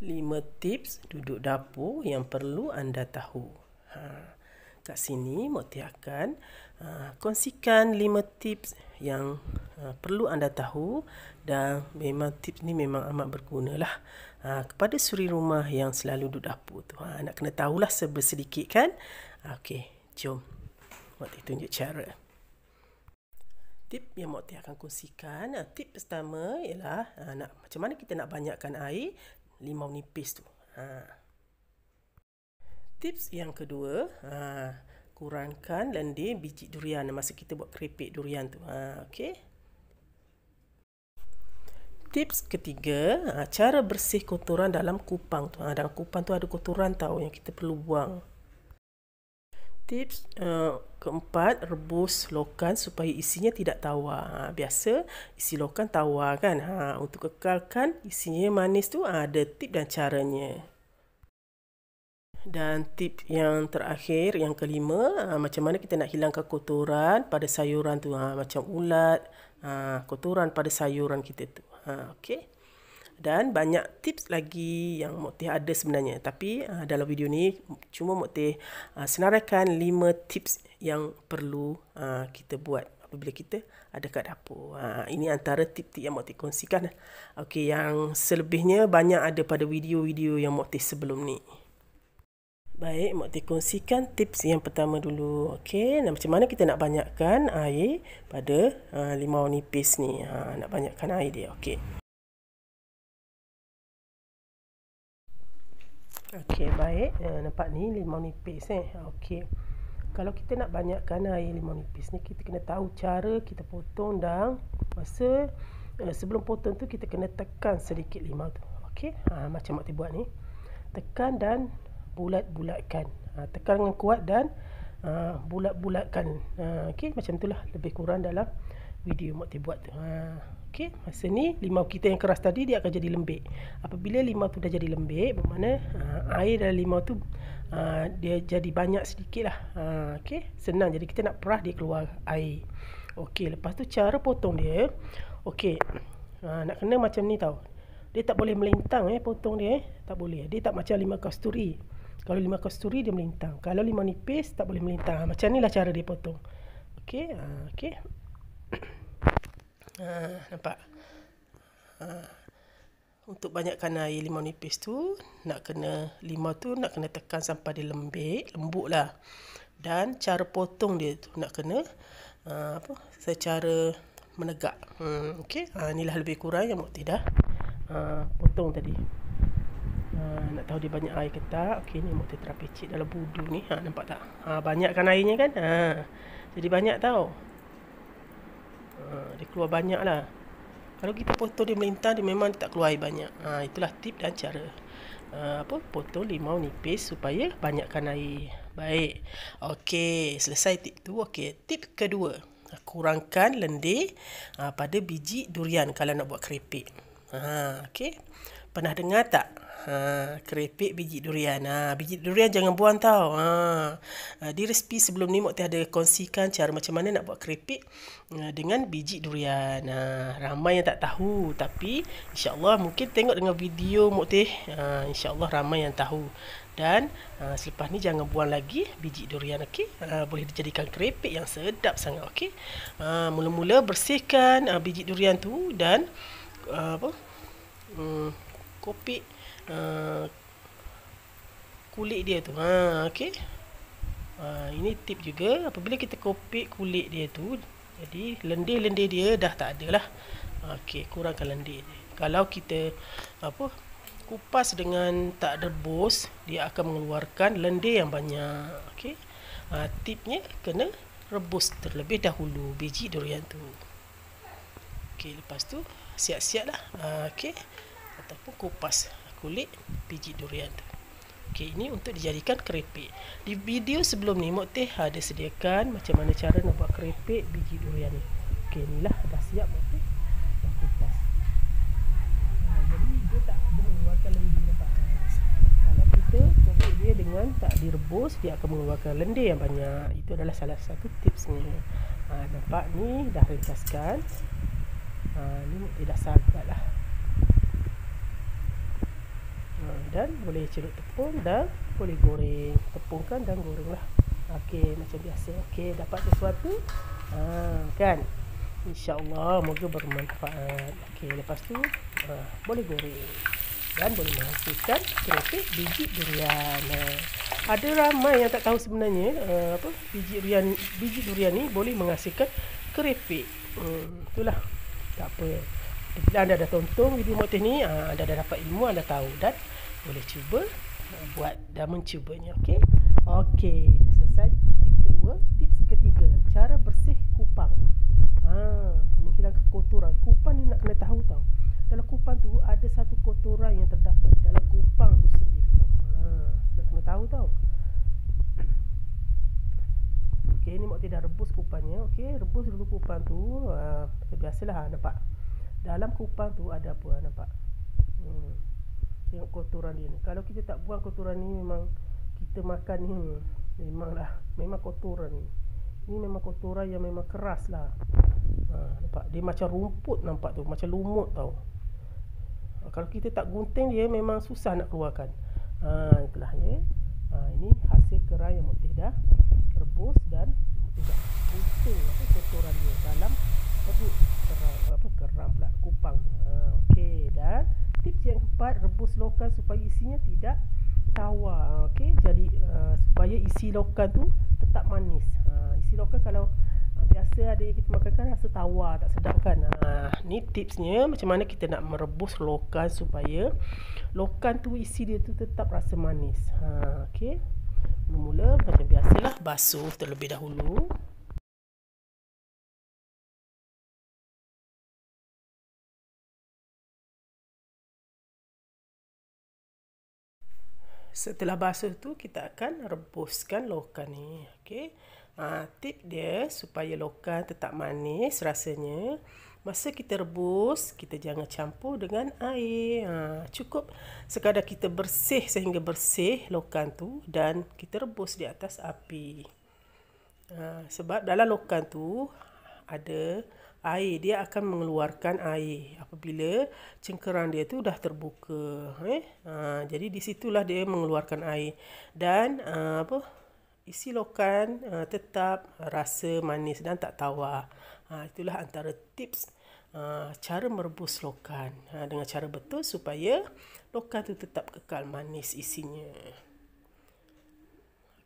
5 tips duduk dapur yang perlu anda tahu. Kat sini Mokti akan kongsikan 5 tips yang perlu anda tahu, dan memang tips ni memang amat berguna lah kepada suri rumah yang selalu duduk dapur tu. Nak kena tahulah sedikit kan. Okey, jom Mokti tunjuk cara. Tip yang Mokti akan kongsikan, tip pertama ialah macam mana kita nak banyakkan air limau nipis tu. Tips yang kedua, kurangkan lendir biji durian masa kita buat keripik durian tu. Okey. Tips ketiga, cara bersih kotoran dalam kupang tu. Dalam kupang tu ada kotoran tahu yang kita perlu buang. Tips keempat, rebus lokan supaya isinya tidak tawar. Biasa isi lokan tawar kan. Untuk kekalkan isinya manis tu ada tip dan caranya. Dan tip yang terakhir, yang kelima, macam mana kita nak hilangkan kotoran pada sayuran tu. Macam ulat, kotoran pada sayuran kita tu. Okey. Dan banyak tips lagi yang Mokti ada sebenarnya. Tapi dalam video ni cuma Mokti senaraikan 5 tips yang perlu kita buat apabila kita ada kat dapur. Ini antara tip-tip yang Mokti kongsikan. Okey, yang selebihnya banyak ada pada video-video yang Mokti sebelum ni. Baik, Mokti kongsikan tips yang pertama dulu. Okey, macam mana kita nak banyakkan air pada limau nipis ni. Nak banyakkan air dia. Okey. Okey, baik. Nampak ni limau nipis. Okey. Kalau kita nak banyakkan air limau nipis ni, kita kena tahu cara kita potong, dan masa sebelum potong tu kita kena tekan sedikit limau tu. Okey. Macam Mokti buat ni. Tekan dan bulat-bulatkan. Tekan dengan kuat dan bulat-bulatkan. Okey, macam itulah lebih kurang dalam video Mokti buat tu. Okey, masa ni limau kita yang keras tadi dia akan jadi lembik. Apabila limau tu dah jadi lembik, bermakna air dalam limau tu dia jadi banyak sedikit lah. Okey, senang. Jadi kita nak perah dia keluar air. Okey, lepas tu cara potong dia. Okey, nak kena macam ni tau. Dia tak boleh melintang potong dia. Tak boleh. Dia tak macam limau kasturi. Kalau limau kasturi dia melintang. Kalau limau nipis tak boleh melintang. Macam ni lah cara dia potong. Okey, okey. Nampak? Untuk banyakkan air limau nipis tu, limau tu nak kena tekan sampai dia lembut lah. Dan cara potong dia tu nak kena secara menegak. Okey, inilah lebih kurang yang Mokti dah potong tadi. Nak tahu dia banyak air ke tak. Okey, ni Mokti terapicit dalam budu ni. Nampak tak? Banyakkan airnya kan? Jadi banyak tau. Dia keluar banyak lah. Kalau kita potong dia melintang, dia memang tak keluar air banyak. Itulah tip dan cara potong limau nipis supaya banyakkan air. Baik. Okey, selesai tip tu. Okey, tip kedua, kurangkan lendir pada biji durian kalau nak buat keripik. Okey. Pernah dengar tak? Keripik biji durian. Biji durian jangan buang tau. Di resipi sebelum ni Mokti ada kongsikan cara macam mana nak buat keripik dengan biji durian. Ramai yang tak tahu, tapi insya-Allah mungkin tengok dengan video Mokti, insya-Allah ramai yang tahu. Dan selepas ni jangan buang lagi biji durian. Okey, boleh dijadikan keripik yang sedap sangat. Okey, mula-mula bersihkan biji durian tu dan kopik kulit dia tu. Okey. Ini tip juga. Apabila kita kopik kulit dia tu, jadi lendir-lendir dia dah tak ada lah. Okey, kurangkan lendir dia. Kalau kita kupas dengan tak rebus, dia akan mengeluarkan lendir yang banyak. Okey. Tipnya kena rebus terlebih dahulu biji durian tu. Okey, lepas tu siap-siap lah. Okey. Ataupun kupas kulit biji durian tu. Okey, ini untuk dijadikan keripik. Di video sebelum ni Mokti ada sediakan macam mana cara nak buat keripik biji durian ni. Okey, inilah dah siap Mokti dah kupas. Jadi dia tak ada mengeluarkan lendir apa. Kalau kita kopik dia dengan tak direbus, dia akan mengeluarkan lendir yang banyak. Itu adalah salah satu tipsnya. Nampak ni dah ringkaskan. Ni Mokti dah sagat lah. dan boleh celup tepung dan boleh goreng, tepungkan dan goreng lah. Okey, macam biasa. Okey, dapat sesuatu kan, InsyaAllah moga bermanfaat. Okey, lepas tu boleh goreng dan boleh menghasilkan keripik biji durian. Ada ramai yang tak tahu sebenarnya biji durian ni boleh menghasilkan keripik. Itulah, tak apa. Bila anda dah tonton video motif ni, anda dah dapat ilmu, anda tahu dan boleh cuba buat dan mencubanya. Okey. Okey, dah selesai tips kedua. Tips ketiga, cara bersih kupang. Menghilangkan kotoran. Kupang ni nak kena tahu tau. Dalam kupang tu ada satu kotoran yang terdapat dalam kupang tu sendiri tau. Nak kena tahu tau. Okey, ni mak tidak rebus kupangnya. Okey, rebus dulu kupang tu. Biasalah nampak. Dalam kupang tu ada apa, nampak? Tengok kotoran dia ni. Kalau kita tak buang kotoran ni, memang kita makan ni memang kotoran ni. Ini memang kotoran yang memang keras lah. Nampak? Dia macam rumput, nampak tu, macam lumut tau. Kalau kita tak gunting dia, memang susah nak keluarkan. Itulah ya. Ini hasil kerang yang Mokti dah rebus dan tidak gunting kotoran dia dalam kerang pula, kupang tu. Okey, dan tips yang keempat, rebus lokan supaya isinya tidak tawar. Okey, jadi supaya isi lokan tu tetap manis. Isi lokan kalau biasa ada yang kita makan kan rasa tawar, tak sedap kan. Ni tipsnya macam mana kita nak merebus lokan supaya lokan tu isi dia tu tetap rasa manis. Okey, mula-mula macam biasalah, basuh terlebih dahulu. Setelah basuh tu, kita akan rebuskan lokan ni. Okey. Tip dia supaya lokan tetap manis rasanya, masa kita rebus, kita jangan campur dengan air. Cukup sekadar kita bersih sehingga bersih lokan tu dan kita rebus di atas api. Sebab dalam lokan tu ada air, dia akan mengeluarkan air apabila cengkerang dia tu dah terbuka. Jadi di situlah dia mengeluarkan air dan isi lokan tetap rasa manis dan tak tawar. Itulah antara tips cara merebus lokan dengan cara betul supaya lokan tu tetap kekal manis isinya.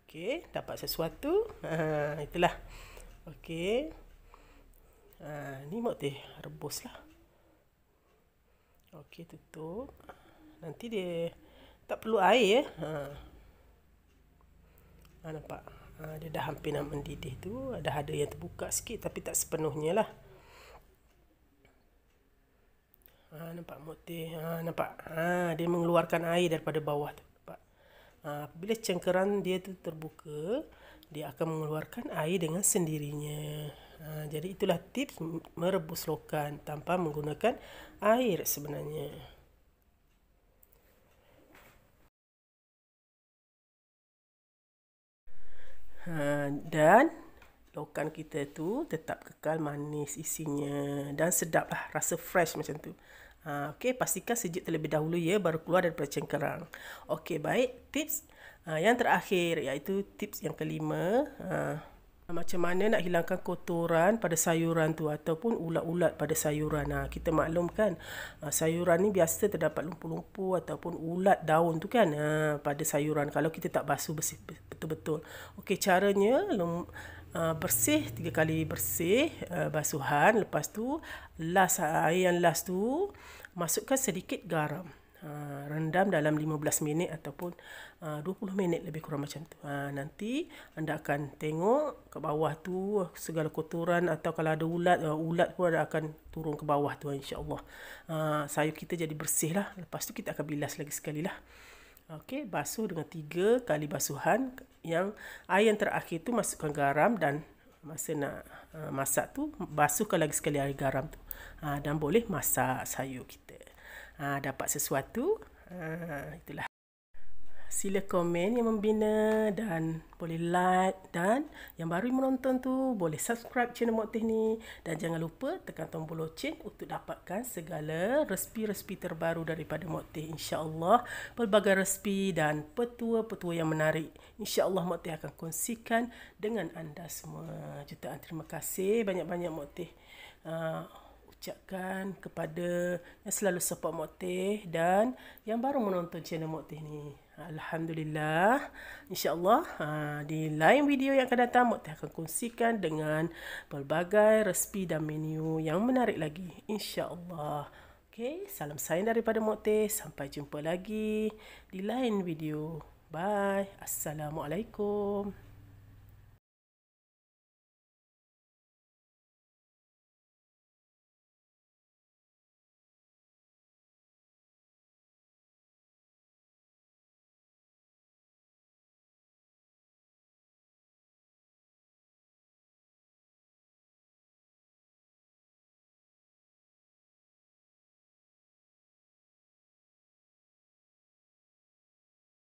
Okey, dapat sesuatu. Itulah. Okey. Ni Mokti rebus lah. Okey, tutup. Nanti dia tak perlu air ya. Nampak? Dia dah hampir nak mendidih tu. Ada yang terbuka sikit tapi tak sepenuhnya lah. Nampak Mokti? Nampak? Dia mengeluarkan air daripada bawah tu. Nampak? Apabila cengkerang dia tu terbuka, dia akan mengeluarkan air dengan sendirinya. Jadi itulah tips merebus lokan tanpa menggunakan air sebenarnya. Dan lokan kita tu tetap kekal manis isinya dan sedap lah, rasa fresh macam tu. Okey, pastikan sejuk terlebih dahulu ya, baru keluar daripada cengkerang. Okey, baik. Tips yang terakhir, iaitu tips yang kelima. Macam mana nak hilangkan kotoran pada sayuran tu ataupun ulat-ulat pada sayuran. Kita maklum kan, sayuran ni biasa terdapat lumpur-lumpur ataupun ulat daun tu kan pada sayuran kalau kita tak basuh bersih betul-betul. Okey, caranya bersih 3 kali bersih basuhan. Lepas tu air yang last tu masukkan sedikit garam. Rendam dalam 15 minit ataupun 20 minit lebih kurang macam tu. Nanti anda akan tengok ke bawah tu segala kotoran, atau kalau ada ulat pun akan turun ke bawah tu, insya-Allah. Sayur kita jadi bersih lah. Lepas tu kita akan bilas lagi sekali lah. Okey, basuh dengan 3 kali basuhan. Yang air yang terakhir tu masukkan garam, dan masa nak masak tu basuhkan lagi sekali air garam tu. Dan boleh masak sayur kita. Dapat sesuatu. Itulah. sila komen yang membina dan boleh like, dan yang baru menonton tu boleh subscribe channel Mok Teh ni, dan jangan lupa tekan tombol loceng untuk dapatkan segala resipi-resipi terbaru daripada Mok Teh. InsyaAllah pelbagai resipi dan petua-petua yang menarik InsyaAllah Mok Teh akan kongsikan dengan anda semua. Jutaan terima kasih banyak-banyak Mok Teh ucapkan kepada yang selalu support Mok Teh dan yang baru menonton channel Mok Teh ni. Alhamdulillah. InsyaAllah di lain video yang akan datang Mok Teh akan kongsikan dengan pelbagai resipi dan menu yang menarik lagi. InsyaAllah. Okay, salam sayang daripada Mok Teh. Sampai jumpa lagi di lain video. Bye. Assalamualaikum.